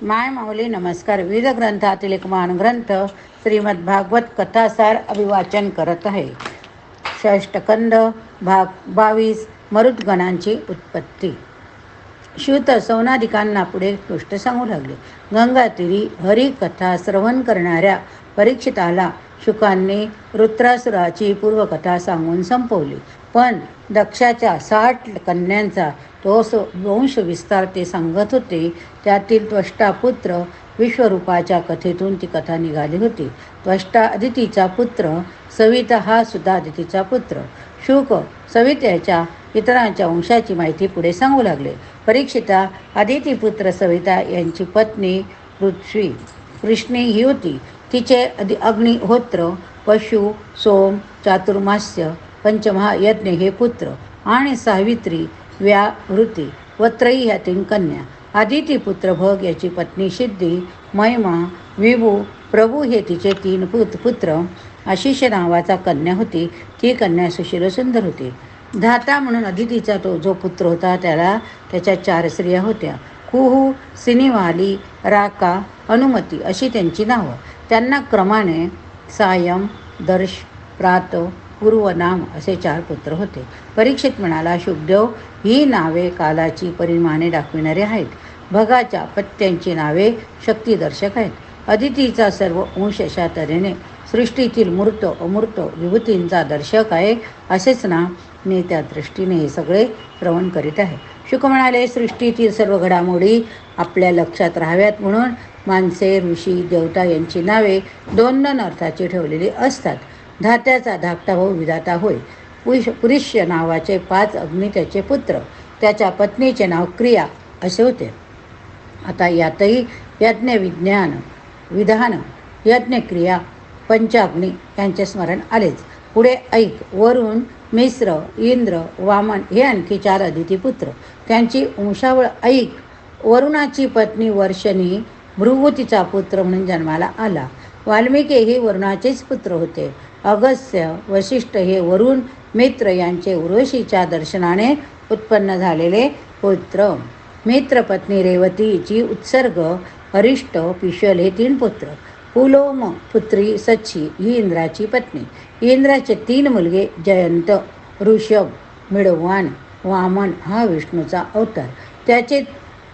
माय माऊली नमस्कार. विविध ग्रंथातील एक महान ग्रंथ श्रीमद भागवत कथासार अभिवाचन करत आहे. षष्टकंद भाग 22. मरुद्गणांची उत्पत्ती. श्रुत सौनादिकांना पुढे गोष्ट सांगू लागले. गंगातीरी हरिकथा श्रवण करणाऱ्या परीक्षिताला शुकांनी वृत्रासुराची पूर्वकथा सांगून संपवली. पण दक्षाच्या 60 कन्यांचा तो वंश विस्तार ते सांगत होते. त्यातील त्वष्टापुत्र विश्वरूपाच्या कथेतून ती कथा निघाली होती. त्वष्टा अदितीचा पुत्र सविता हा सुद्धा अदितीचा पुत्र. शुक सवितेच्या इतरांच्या वंशाची माहिती पुढे सांगू लागले. परीक्षिता अदितीपुत्र सविता यांची पत्नी कृष्णी ही होती. तिचे अग्निहोत्र, पशु, सोम, चातुर्मास्य, पंचमहायज्ञ हे पुत्र आणि सावित्री, व्यावृती व त्रयी ह्या 3 कन्या. अदितीपुत्र भग याची पत्नी सिद्धी, महिमा, विभू, प्रभू हे तिचे 3 पुत्र. आशिष नावाचा कन्या होती. ती कन्या सुशील सुंदर होती. धाता म्हणून अदितीचा तो जो पुत्र होता त्याला त्याच्या 4 स्त्रिया होत्या. कुहू, सिनिवाली, राका, अनुमती अशी त्यांची नावं. त्यांना क्रमाने सायम, दर्श, प्रात, पूर्वनाम असे 4 पुत्र होते. परीक्षित म्हणाला, शुकदेव, ही नावे कालाची परिमाणे दाखविणारी आहेत. भगाच्या पत्त्यांची नावे शक्तिदर्शक आहेत. अदितीचा सर्व अंश अशा तऱ्हेने सृष्टीतील मूर्त अमूर्त विभूतींचा दर्शक आहे. असेच ना मी त्या दृष्टीने हे सगळे श्रवण करीत आहे. शुक म्हणाले, सृष्टीतील सर्व घडामोडी आपल्या लक्षात राहाव्यात म्हणून माणसे, ऋषी, देवता यांची नावे 2 अर्थाची ठेवलेली असतात. धात्याचा धाकटा भाऊ विधाता होय. पुरुष्य नावाचे 5 अग्नी त्याचे पुत्र. त्याच्या पत्नीचे नाव क्रिया असे होते. आता यातही यज्ञ, विज्ञान, विधान, यज्ञक्रिया, पंचाग्नी यांचे स्मरण आलेच. पुढे ऐक. वरुण, मिश्र, इंद्र, वामन हे आणखी 4 अदिती पुत्र. त्यांची वंशावळ ऐक. वरुणाची पत्नी वर्षणी भृगुतीचा पुत्र म्हणून जन्माला आला. वाल्मिकी हे वरुणाचेच पुत्र होते. अगस्त्य, वसिष्ठ हे वरुण, मित्र यांचे उर्वशीच्या दर्शनाने उत्पन्न झालेले पुत्र. मित्र पत्नी रेवतीची उत्सर्ग, अरिष्ट, पिशल हे 3 पुत्र. पुलोम पुत्री सच्ची ही इंद्राची पत्नी. इंद्राचे 3 मुलगे जयंत, ऋषभ, मिळवान, वामन हा विष्णूचा अवतार. त्याचे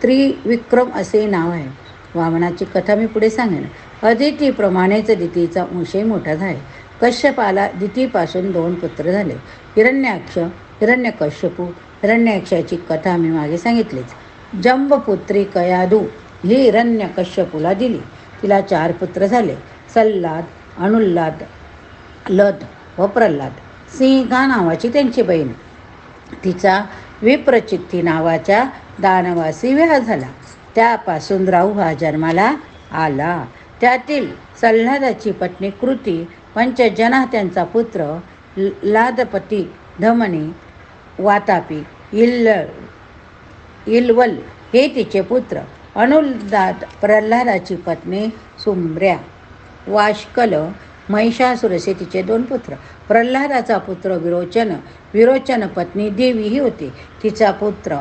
त्रिविक्रम असे नाव आहे. वामनाची कथा मी पुढे सांगेन. अदितीप्रमाणेच दितीचा अंशही मोठा आहे. कश्यपाला दितीपासून 2 पुत्र झाले. हिरण्याक्ष, हिरण्यकश्यपू. हिरण्याक्षाची कथा मी मागे सांगितलीच. जंबपुत्री कयादू ही हिरण्यकश्यपूला दिली. तिला 4 पुत्र झाले. सल्लाद, अनुल्लाद, लद व प्रल्हाद. सिंहिका नावाची त्यांची बहीण. तिचा विप्रचित्ती नावाच्या दानवासी विवाह झाला. त्यापासून राहू हा जन्माला आला. त्यातील सल्हादाची पत्नी कृती, 5 जना त्यांचा पुत्र. लादपती, धमनी, वातापी, इलवल हे तिचे पुत्र. अनुल्लाद प्रल्हादाची पत्नी सुम्र्या, वाष्कल, महिषासुर असे तिचे 2 पुत्र. प्रल्हादाचा पुत्र विरोचन. विरोचन पत्नी देवी ही होती. तिचा पुत्र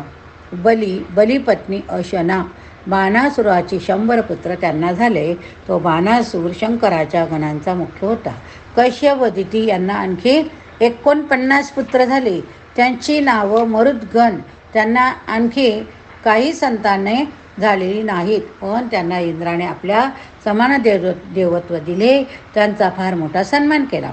बलिपत्नी अशना. बाणासुराची 100 पुत्र त्यांना झाले. तो बाणासूर शंकराच्या गणांचा मुख्य होता. कश्यप व दिती यांना आणखी 49 पुत्र झाले. त्यांची नावं मरुद्गण. त्यांना आणखी काही संताने झालेली नाहीत, पण त्यांना इंद्राने आपल्या समान देवत्व दिले. त्यांचा फार मोठा सन्मान केला.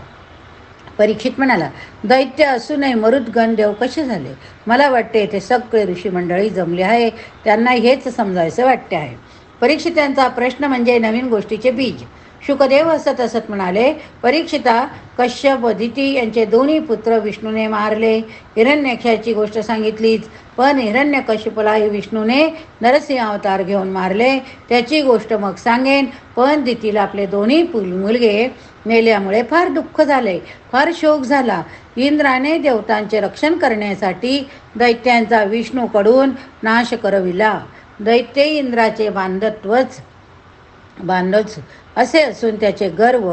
परीक्षित म्हणाला, दैत्य असूनही मरुद्गण देव कसे झाले? मला वाटते ते सगळे ऋषीमंडळी जमले आहे. त्यांना हेच समजायचं वाटते आहे. परीक्षितांचा प्रश्न म्हणजे नवीन गोष्टीचे बीज. शुकदेव हसत हसत म्हणाले, परीक्षिता, कश्यप व दिती यांचे 2 पुत्र विष्णूने मारले. हिरण्याक्षाची गोष्ट सांगितलीच, पण हिरण्यकश्यपूला विष्णूने नरसिंह अवतार घेऊन मारले. त्याची गोष्ट मग सांगेन. पण दितीला आपले 2 मुलगे मेल्यामुळे फार दुःख झाले, फार शोक झाला. इंद्राने देवतांचे रक्षण करण्यासाठी दैत्यांचा विष्णूकडून नाश करविला. दैत्य इंद्राचे बांधवच असे असून त्याचे गर्व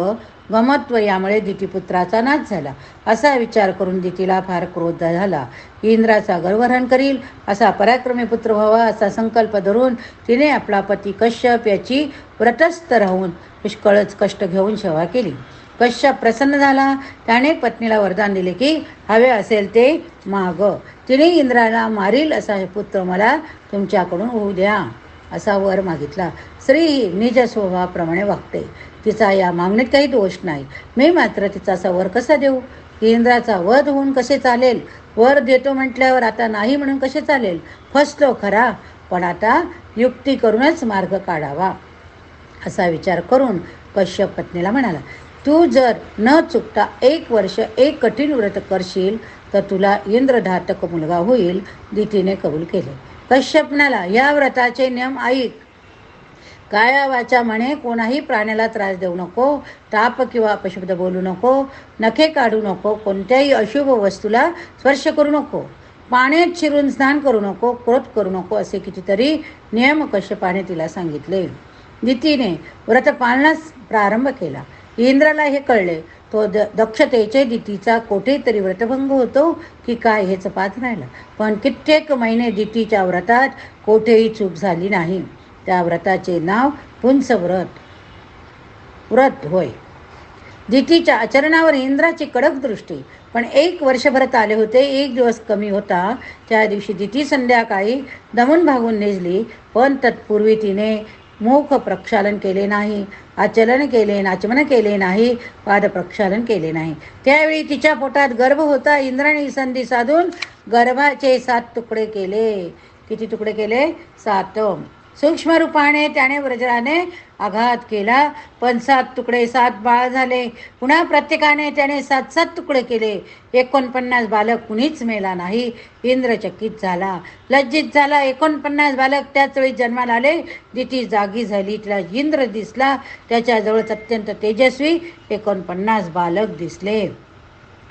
गमत्व यामुळे दितीपुत्राचा नाश झाला. असा विचार करून दितीला फार क्रोध झाला. इंद्राचा गर्वहरण करील असा पराक्रमी पुत्र व्हावा असा संकल्प धरून तिने आपला पती कश्यप याची व्रतस्थ राहून पुष्कळच कष्ट घेऊन सेवा केली. कश्यप प्रसन्न झाला. त्याने पत्नीला वरदान दिले की हवे असेल ते माग. तिने इंद्राला मारील असा पुत्र मला तुमच्याकडून होऊ द्या असा वर मागितला. स्त्री ही निज स्वभावाप्रमाणे वागते. तिचा या मागणीत काही दोष नाही. मी मात्र तिचा असा वर कसा देऊ? इंद्राचा वध होऊन कसे चालेल? वर देतो म्हटल्यावर आता नाही म्हणून कसे चालेल? फसलो खरा, पण आता युक्ती करूनच मार्ग काढावा असा विचार करून कश्यप पत्नीला म्हणाला, तू जर न चुकता 1 वर्ष एक कठीण व्रत करशील तर तुला इंद्रधातक मुलगा होईल. दितीने कबूल केले. कश्यप म्हणाला, या व्रताचे नियम ऐक. काया वाचा म्हणे कोणाही प्राण्याला त्रास देऊ नको, ताप किंवा अपशब्द बोलू नको, नखे काढू नको, कोणत्याही अशुभ वस्तूला स्पर्श करू नको, पाण्यात शिरून स्नान करू नको, क्रोध करू नको असे कितीतरी नियम कश्यपाने तिला सांगितले. दितीने व्रत पाळण्यास प्रारंभ केला. इंद्राला हे कळले. तो दक्षतेचे दितीचा कोठेतरी व्रतभंग होतो की काय हेच पाहत राहिला. पण कित्येक महिने दितीच्या व्रतात कोठेही चूक झाली नाही. त्या व्रताचे नाव पुंसव्रत व्रत होय. दितीच्या आचरणावर इंद्राची कडक दृष्टी. पण 1 वर्षभरात आले होते. 1 दिवस कमी होता. त्या दिवशी दिती संध्याकाळी दमून भागून निजली. पण तत्पूर्वी तिने मुख प्रक्षालन केले नाही, आचलन केले, नाचमन केले नाही, पाद प्रक्षालन केले नाही. त्यावेळी तिच्या पोटात गर्भ होता. इंद्राने संधी साधून गर्भाचे 7 तुकडे केले. किती तुकडे केले? 7. सूक्ष्म रूपाने त्याने वज्राने आघात केला. पण 7 तुकडे 7 बाळ झाले. पुन्हा प्रत्येकाने त्याने 7 तुकडे केले. 49 बालक कुणीच मेला नाही. इंद्र चकित झाला, लज्जित झाला. 49 बालक त्याच वेळी जन्माला आले. दिती जागी झाली. तिला इंद्र दिसला. त्याच्याजवळच अत्यंत तेजस्वी 49 बालक दिसले.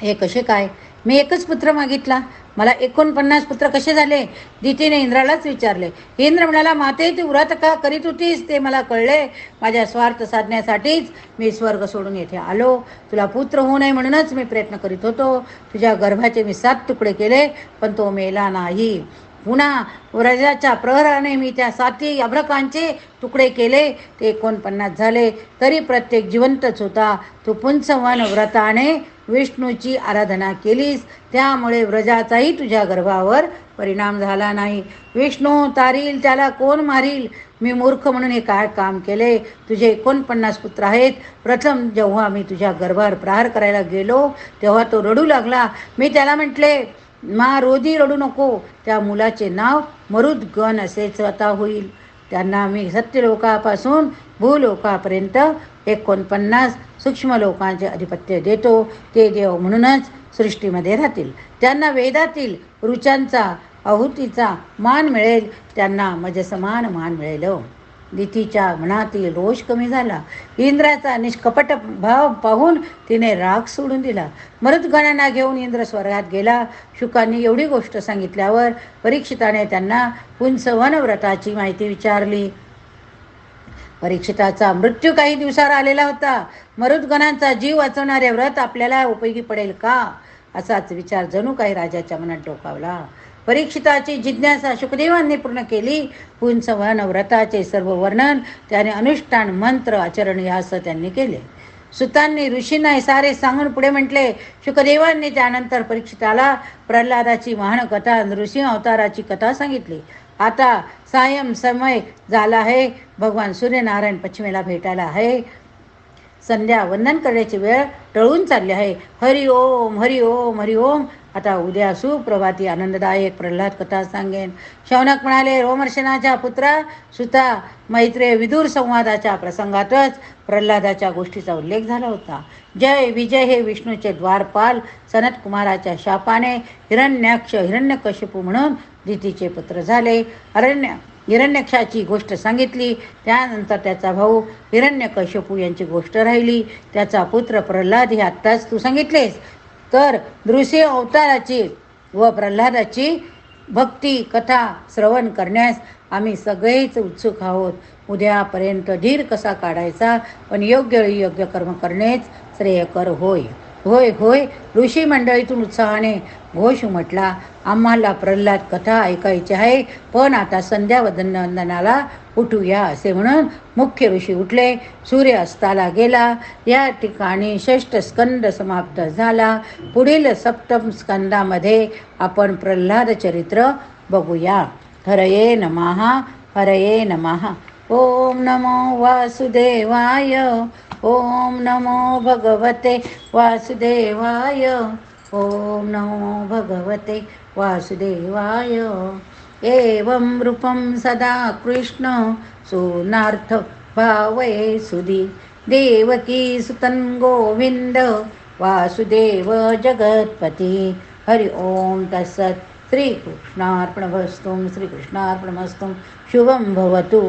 हे कसे काय? मी एकच पुत्र मागितला, मला 49 पुत्र कसे झाले? दितीने इंद्रालाच विचारले. इंद्र म्हणाला, माते तू व्रत का करीत होतीस ते मला कळले. माझ्या स्वार्थ साधण्यासाठीच मी स्वर्ग सोडून येथे आलो. तुला पुत्र होऊ नये म्हणूनच मी प्रयत्न करीत होतो. तुझ्या गर्भाचे मी 7 तुकडे केले, पण तो मेला नाही. पुन्हा व्रजाच्या प्रहराने मी त्या 7 अभ्रकांचे तुकडे केले, ते 49 झाले. तरी प्रत्येक जिवंतच होता. तू पुंसवन व्रताने विष्णूची आराधना केलीस, त्यामुळे व्रजाचाही तुझ्या गर्भावर परिणाम झाला नाही. विष्णू तारील त्याला कोण मारील? मी मूर्ख म्हणून हे काय काम केले? तुझे 49 पुत्र आहेत. प्रथम जेव्हा मी तुझ्या गर्भावर प्रहार करायला गेलो तेव्हा तो रडू लागला. मी त्याला म्हटले, मा रोधी रडू नको. त्या मुलाचे नाव मरुद्गण असेच आता होईल. त्यांना मी सत्यलोकापासून भूलोकापर्यंत 49 सूक्ष्म लोकांचे अधिपत्य देतो. ते देव म्हणूनच सृष्टीमध्ये राहतील. त्यांना वेदातील ऋचांचा आहुतीचा मान मिळेल. त्यांना मजसमान मान मिळेल. दितीच्या मनातील रोष कमी झाला. इंद्राचा निष्कपट भाव पाहून तिने राग सोडून दिला. मरुद्गणांना घेऊन इंद्र स्वर्गात गेला. शुकांनी एवढी गोष्ट सांगितल्यावर परीक्षिताने त्यांना पुंसवन व्रताची माहिती विचारली. परीक्षिताचा मृत्यू काही दिवसावर आलेला होता. मरुद्गणांचा जीव वाचवणारे व्रत आपल्याला उपयोगी पडेल का? असाच विचार जणू काही राजाच्या मनात डोकावला. परीक्षिताची जिज्ञासा शुकदेवांनी पूर्ण केली. पुंसवन व्रताचे सर्व वर्णन त्याने अनुष्ठान मंत्र आचरण यास त्यांनी केले. सुतांनी ऋषींना हे सारे सांगून पुढे म्हटले. शुकदेवांनी त्यानंतर परीक्षिताला प्रल्हादाची महान कथा, नृसिंह अवताराची कथा सांगितली. आता सायं समय झाला आहे. भगवान सूर्यनारायण पश्चिमेला भेटायला आहे. संध्या वंदन करण्याची वेळ टळून चालली आहे. हरि ओम हरि ओम हरि ओम. आता उद्या सुप्रभाती आनंददायक प्रल्हाद कथा सांगेन. शौनक म्हणाले, रोमर्षणाच्या पुत्रा सुता, मैत्रेय विदुर संवादाच्या प्रसंगातच प्रल्हादाच्या गोष्टीचा उल्लेख झाला होता. जय विजय हे विष्णूचे द्वारपाल सनत कुमाराच्या शापाने हिरण्याक्ष हिरण्यकशिपू म्हणून दितीचे पुत्र झाले. हिरण्यक्षाची गोष्ट सांगितली. त्यानंतर त्याचा भाऊ हिरण्यकशिपू यांची गोष्ट राहिली. त्याचा पुत्र प्रल्हाद हे आत्ताच तू सांगितलेस. तर नृसिंह अवताराची व प्रल्हादाची भक्ती कथा श्रवण करण्यास आम्ही सगळेच उत्सुक आहोत. उद्यापर्यंत धीर कसा काढायचा, पण योग्य योग्य कर्म करणेच श्रेयकर होय. होय होय, ऋषी मंडळीतून उत्साहाने घोष उमटला. आम्हाला प्रल्हाद कथा ऐकायची आहे, पण आता संध्यावंदनाला उठूया असे म्हणून मुख्य ऋषी उठले. सूर्य अस्ताला गेला. या ठिकाणी षष्ठ स्कंद समाप्त झाला. पुढील सप्तम स्कंदामध्ये आपण प्रल्हाद चरित्र बघूया. हरये नमः, हरये नमः. ओम नमो वासुदेवाय, ओम नमो भगवते वासुदेवाय, ओम नमो भगवते वासुदेवाय. एवं रूपं सदा कृष्ण सोनार्थ भावये सुधी, देवकी सुतं गोविंद वासुदेव जगत्पती. हरि ओम तत्सत्. श्रीकृष्णार्पणमस्तु. श्रीकृष्णार्पणमस्तु. शुभं भवतु.